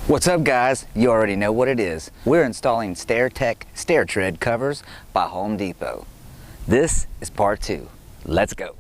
What's up guys? You already know what it is. We're installing STAIRTECH stair tread covers by Home Depot. This is part 2. Let's go.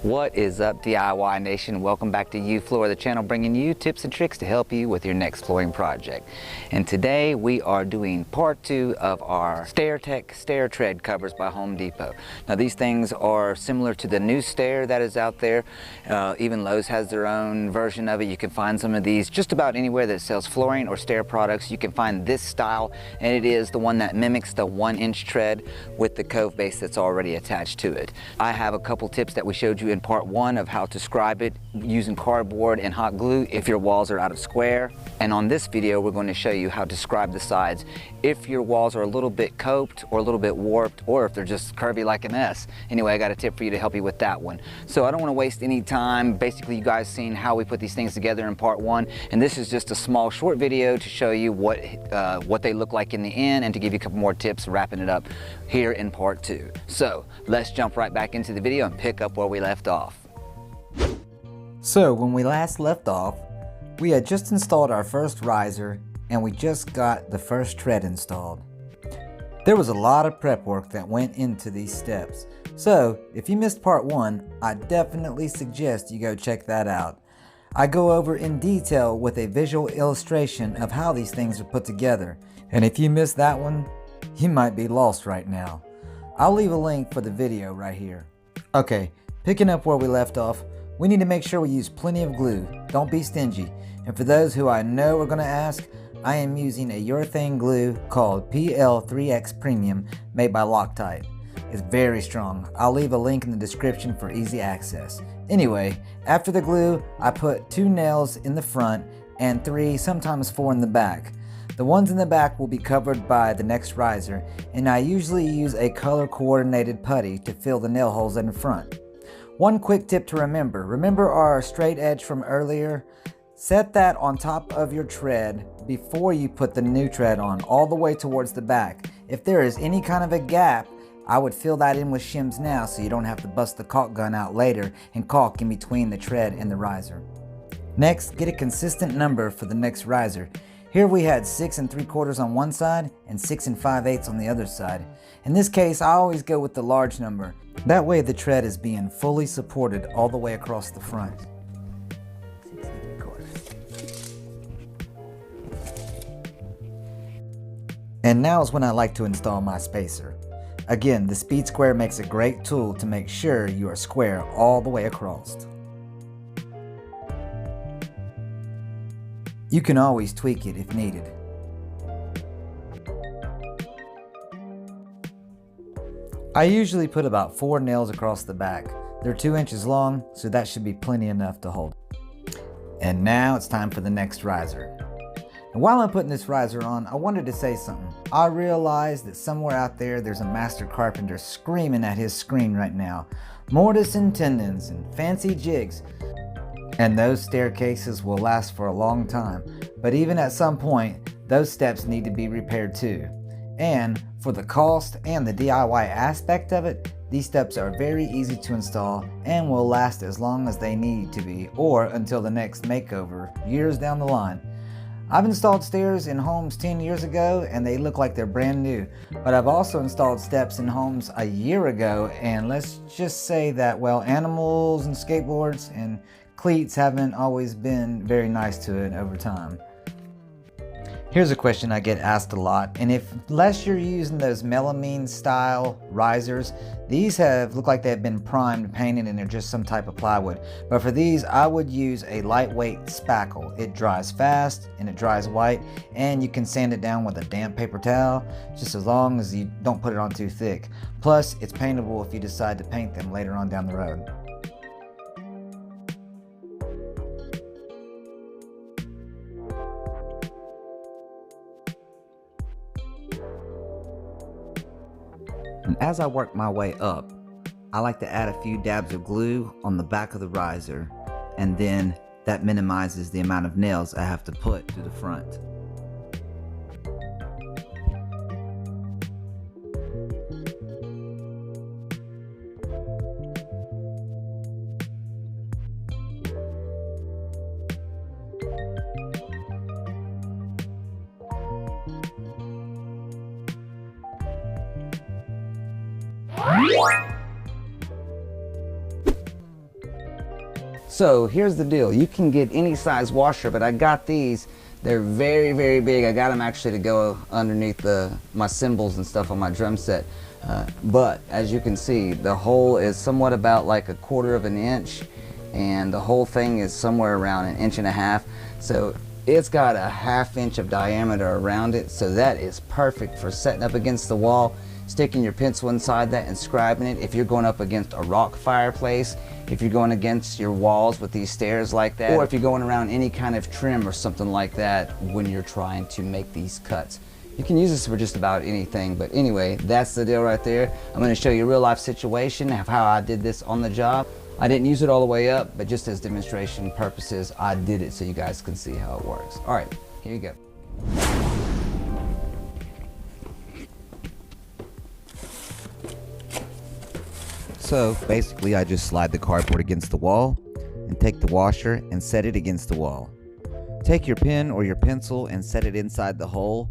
What is up, DIY Nation? Welcome back to UFloor, the channel bringing you tips and tricks to help you with your next flooring project. And today we are doing part 2 of our STAIRTECH stair tread covers by Home Depot. Now these things are similar to the new stair that is out there. Even Lowe's has their own version of it. You can find some of these just about anywhere that sells flooring or stair products. You can find this style, and it is the one that mimics the 1-inch tread with the cove base that's already attached to it. I have a couple tips that we showed you in part 1 of how to scribe it using cardboard and hot glue if your walls are out of square. And on this video we're going to show you how to scribe the sides if your walls are a little bit coped or a little bit warped, or if they're just curvy like an S. Anyway, I got a tip for you to help you with that one. So I don't want to waste any time. Basically, you guys seen how we put these things together in part 1, and this is just a small short video to show you what they look like in the end and to give you a couple more tips wrapping it up here in part 2. So let's jump right back into the video and pick up where we left off. So when we last left off, we had just installed our first riser and we just got the first tread installed. There was a lot of prep work that went into these steps. So if you missed part 1, I definitely suggest you go check that out. I go over in detail with a visual illustration of how these things are put together. And if you missed that one, you might be lost right now. I'll leave a link for the video right here. Okay, picking up where we left off, we need to make sure we use plenty of glue. Don't be stingy. And for those who I know are going to ask, I am using a urethane glue called PL3X Premium made by Loctite. It's very strong. I'll leave a link in the description for easy access. Anyway, after the glue, I put 2 nails in the front and 3, sometimes 4 in the back. The ones in the back will be covered by the next riser, and I usually use a color coordinated putty to fill the nail holes in the front. One quick tip to remember our straight edge from earlier. Set that on top of your tread before you put the new tread on, all the way towards the back. If there is any kind of a gap, I would fill that in with shims now so you don't have to bust the caulk gun out later and caulk in between the tread and the riser. Next, get a consistent number for the next riser. Here we had 6 3/4 on one side and 6 5/8 on the other side. In this case, I always go with the large number. That way the tread is being fully supported all the way across the front. 6 3/4. And now is when I like to install my spacer. Again, the speed square makes a great tool to make sure you are square all the way across. You can always tweak it if needed. I usually put about 4 nails across the back. They're 2 inches long, so that should be plenty enough to hold. And now it's time for the next riser. And while I'm putting this riser on, I wanted to say something. I realize that somewhere out there there's a master carpenter screaming at his screen right now. Mortise and tendons and fancy jigs. And those staircases will last for a long time. But even at some point, those steps need to be repaired too. And for the cost and the DIY aspect of it, these steps are very easy to install and will last as long as they need to be, or until the next makeover years down the line. I've installed stairs in homes 10 years ago and they look like they're brand new, but I've also installed steps in homes a year ago, and let's just say that, well, animals and skateboards and cleats haven't always been very nice to it over time. Here's a question I get asked a lot, and unless you're using those melamine style risers, these look like they've been primed, painted, and they're just some type of plywood. But for these, I would use a lightweight spackle. It dries fast and it dries white, and you can sand it down with a damp paper towel, just as long as you don't put it on too thick. Plus, it's paintable if you decide to paint them later on down the road. And as I work my way up, I like to add a few dabs of glue on the back of the riser and then That minimizes the amount of nails I have to put to the front. So here's the deal. You can get any size washer, but I got these. They're very, very big. I got them actually to go underneath my cymbals and stuff on my drum set. But as you can see, the hole is somewhat about like 1/4 of an inch, and the whole thing is somewhere around 1.5 inches. So it's got 1/2 inch of diameter around it. So that is perfect for setting up against the wall, sticking your pencil inside that and scribing it. If you're going up against a rock fireplace, if you're going against your walls with these stairs like that, or if you're going around any kind of trim or something like that when you're trying to make these cuts. You can use this for just about anything, but anyway, that's the deal right there. I'm going to show you a real life situation of how I did this on the job. I didn't use it all the way up, but just as demonstration purposes, I did it so you guys can see how it works. All right, here you go. So basically I just slide the cardboard against the wall and take the washer and set it against the wall. Take your pen or your pencil and set it inside the hole,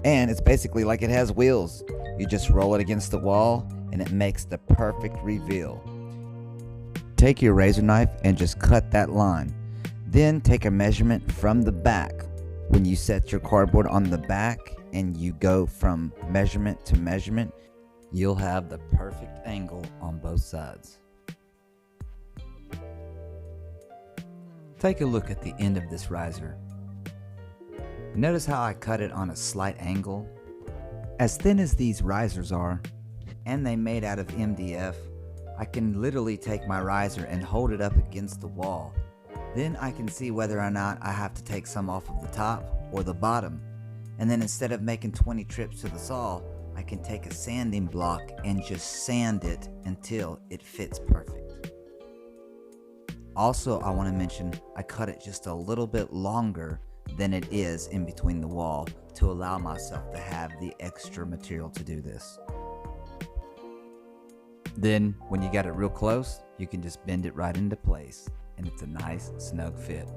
and it's basically like it has wheels. You just roll it against the wall and it makes the perfect reveal. Take your razor knife and just cut that line. Then take a measurement from the back. When you set your cardboard on the back and you go from measurement to measurement, you'll have the perfect angle on both sides. Take a look at the end of this riser. Notice how I cut it on a slight angle? As thin as these risers are, and they made out of MDF, I can literally take my riser and hold it up against the wall. Then I can see whether or not I have to take some off of the top or the bottom. And then instead of making 20 trips to the saw, I can take a sanding block and just sand it until it fits perfect. Also, I want to mention I cut it just a little bit longer than it is in between the wall to allow myself to have the extra material to do this. Then when you got it real close, you can just bend it right into place and it's a nice snug fit.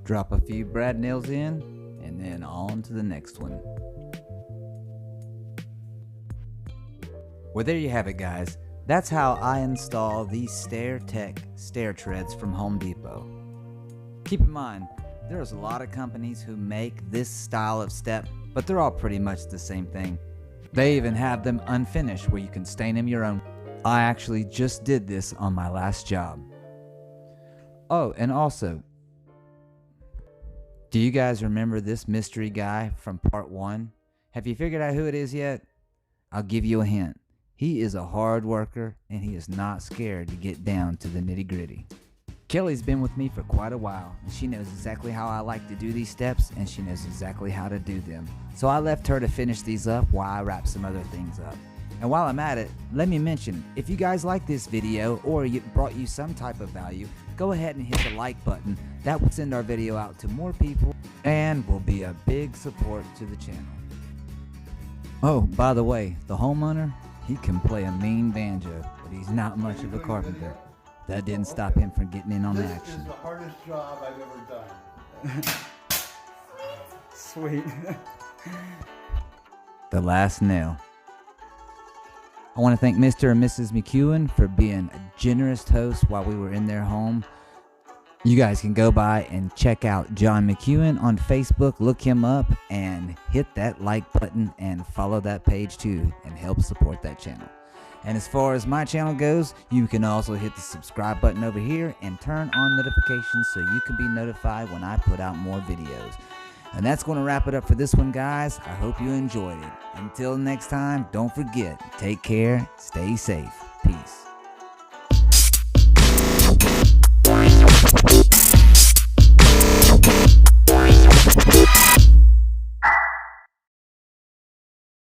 Drop a few brad nails in and then on to the next one. Well, there you have it, guys. That's how I install these STAIRTECH stair treads from Home Depot. Keep in mind, there's a lot of companies who make this style of step, but they're all pretty much the same thing. They even have them unfinished where you can stain them your own. I actually just did this on my last job. Oh, and also, do you guys remember this mystery guy from part 1? Have you figured out who it is yet? I'll give you a hint. He is a hard worker and he is not scared to get down to the nitty gritty. Kelly's been with me for quite a while and she knows exactly how I like to do these steps and she knows exactly how to do them. So I left her to finish these up while I wrap some other things up. And while I'm at it, let me mention, if you guys like this video or it brought you some type of value, go ahead and hit the like button. That will send our video out to more people and will be a big support to the channel. Oh, by the way, the homeowner, he can play a mean banjo, but he's not much of a carpenter. That didn't stop him from getting in on the action. This is the hardest job I've ever done. Sweet. The last nail. I want to thank Mr. and Mrs. McEuen for being a generous host while we were in their home. You guys can go by and check out John McEuen on Facebook, look him up, and hit that like button and follow that page too and help support that channel. And as far as my channel goes, you can also hit the subscribe button over here and turn on notifications so you can be notified when I put out more videos. And that's going to wrap it up for this one, guys. I hope you enjoyed it. Until next time, don't forget, take care, stay safe. Peace.